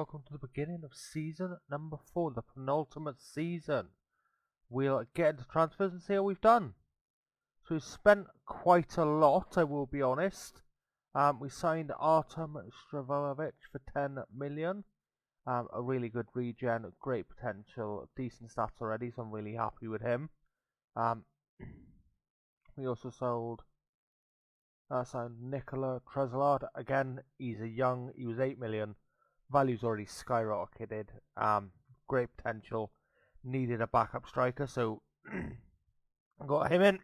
welcome to the beginning of season number 4, the penultimate season. We'll get into transfers and see how we've done. So we've spent quite a lot, I will be honest. We signed Artem Stravovic for 10 million. A really good regen, great potential, decent stats already, so I'm really happy with him. We also signed Nicola Trezelard. Again, he was 8 million. Value's already skyrocketed. Great potential. Needed a backup striker, so got him in.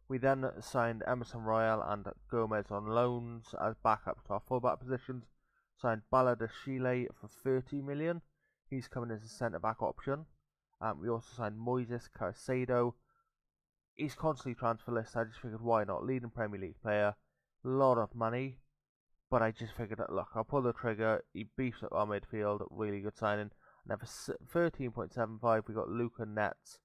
We then signed Emerson Royal and Gomez on loans as backups to our fullback positions. Signed Baladashile for 30 million. He's coming as a centre-back option. We also signed Moises Caicedo. He's constantly transfer list. I just figured, why not? Leading Premier League player. A lot of money. But I just figured that, look, I'll pull the trigger. He beefs up our midfield. Really good signing. And then for 13.75, we got Luca Nets.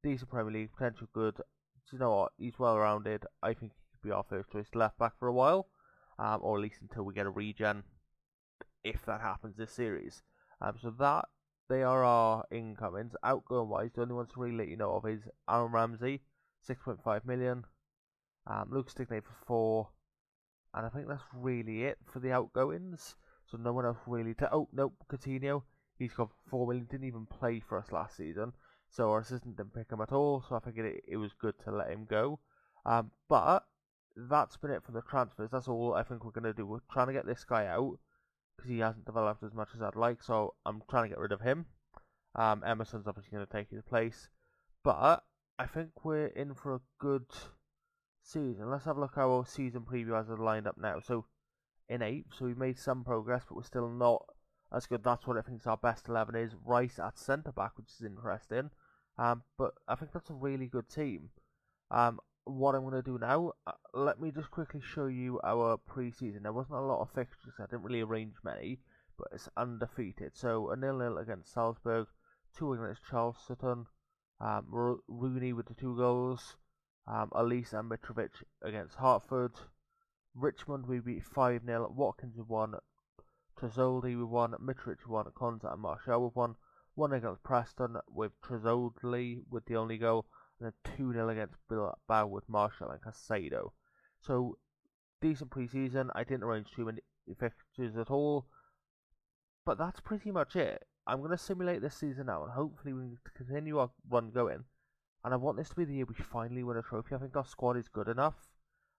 Decent Premier League. Potential good. Do you know what? He's well rounded. I think he could be our first choice left back for a while. Or at least until we get a regen. If that happens this series. So they are our incomings. Outgoing wise, the only ones to really let you know of is Aaron Ramsey, 6.5 million. Luke Stigney for 4. And I think that's really it for the outgoings. So no one else really. Oh, nope, Coutinho. He's got 4 million. Didn't even play for us last season. So our assistant didn't pick him at all. So I figured it was good to let him go. But that's been it for the transfers. That's all I think we're going to do. We're trying to get this guy out. Because he hasn't developed as much as I'd like. So I'm trying to get rid of him. Emerson's obviously going to take his place. But I think we're in for a good season. Let's have a look at our season preview as it's lined up now. So in 8th, so we've made some progress, but we're still not as good. That's what I think our best 11 is. Rice at centre back, which is interesting. But I think that's a really good team. What I'm going to do now, let me just quickly show you our pre-season. There wasn't a lot of fixtures. I didn't really arrange many, but it's undefeated. So a 0-0 against Salzburg, 2 against Charleston. Rooney with the 2 goals. Elise and Mitrovic against Hartford. Richmond we beat 5-0. Watkins with 1. Tresoldi with 1. Mitrovic with 1. Konza and Martial with 1. 1 against Preston with Tresoldi with the only goal. And then 2-0 against Bilbao with Martial and Caicedo. So, decent pre-season. I didn't arrange too many fixtures at all. But that's pretty much it. I'm going to simulate this season now, and hopefully we can continue our run going. And I want this to be the year we finally win a trophy. I think our squad is good enough.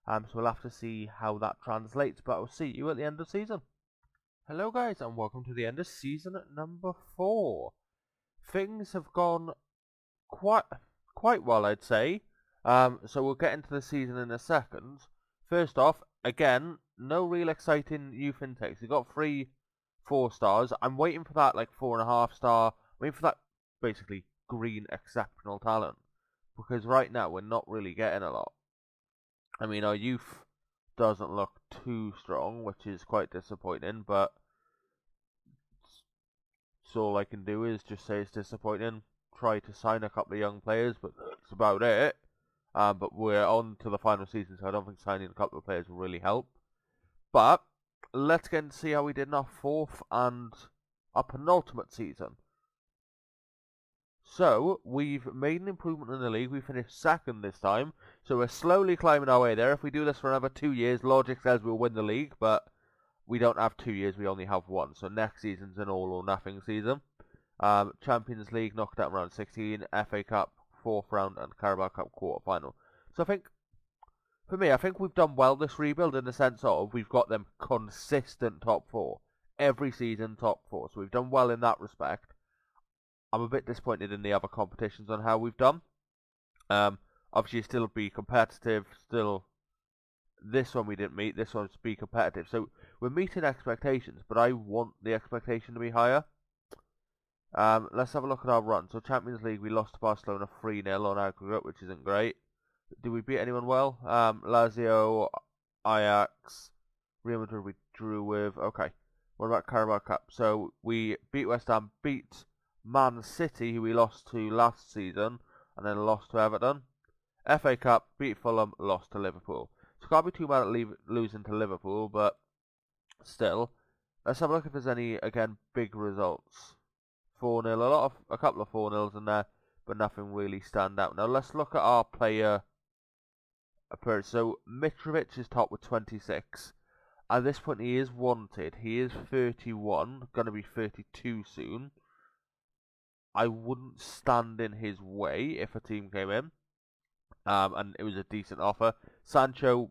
So we'll have to see how that translates. But I'll see you at the end of the season. Hello guys, and welcome to the end of season number 4. Things have gone quite well, I'd say. So we'll get into the season in a second. First off, again, no real exciting youth intakes. We've got 3 4-stars. I'm waiting for that, like, 4.5-star. Waiting for that, basically, green exceptional talent. Because right now, we're not really getting a lot. I mean, our youth doesn't look too strong, which is quite disappointing, but so all I can do is just say it's disappointing. Try to sign a couple of young players, but that's about it. But we're on to the final season, so I don't think signing a couple of players will really help. But let's get and see how we did in our 4th and our penultimate season. So, we've made an improvement in the league. We finished 2nd this time. So we're slowly climbing our way there. If we do this for another 2 years, logic says we'll win the league. But we don't have 2 years, we only have 1. So next season's an all or nothing season. Champions League knocked out round 16. FA Cup 4th round and Carabao Cup quarter final. So for me, I think we've done well this rebuild in the sense of we've got them consistent top 4. Every season top 4. So we've done well in that respect. I'm a bit disappointed in the other competitions on how we've done. Obviously, still be competitive. Still, this one we didn't meet. This one's be competitive. So we're meeting expectations, but I want the expectation to be higher. Let's have a look at our run. So Champions League, we lost to Barcelona 3-0 on aggregate, which isn't great. Did we beat anyone well? Lazio, Ajax, Real Madrid we drew with. Okay. What about Carabao Cup? So we beat West Ham, beat Man City, who we lost to last season, and then lost to Everton. FA Cup, beat Fulham, lost to Liverpool. So can't be too bad at losing to Liverpool, but still, Let's have a look if there's any, again, big results. 4-0, a couple of 4-0s in there, but nothing really stand out. Now let's look at our player appearance. So Mitrovic is top with 26. At this point, he is wanted. He is 31, going to be 32 soon. I wouldn't stand in his way if a team came in, and it was a decent offer. Sancho,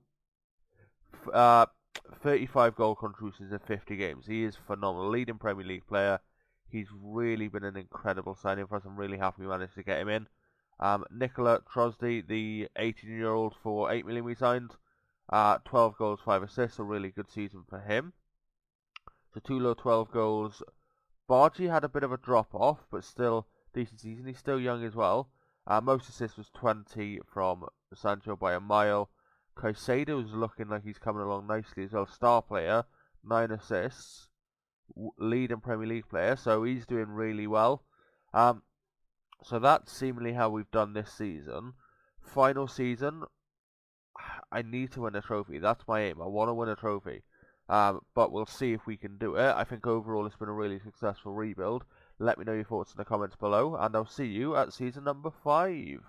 35 goal contributions in 50 games. He is phenomenal. Leading Premier League player. He's really been an incredible signing for us. I'm really happy we managed to get him in. Nicola Trosdy, the 18-year-old for 8 million we signed. 12 goals, 5 assists. A really good season for him. So Tulo, 12 goals. Bargy had a bit of a drop off, but still decent season. He's still young as well. Most assists was 20 from Sancho by a mile. Caicedo's looking like he's coming along nicely as well. Star player, 9 assists. Leading Premier League player, so he's doing really well. So that's seemingly how we've done this season. Final season, I need to win a trophy. That's my aim. I want to win a trophy. But we'll see if we can do it. I think overall it's been a really successful rebuild. Let me know your thoughts in the comments below, and I'll see you at season number 5.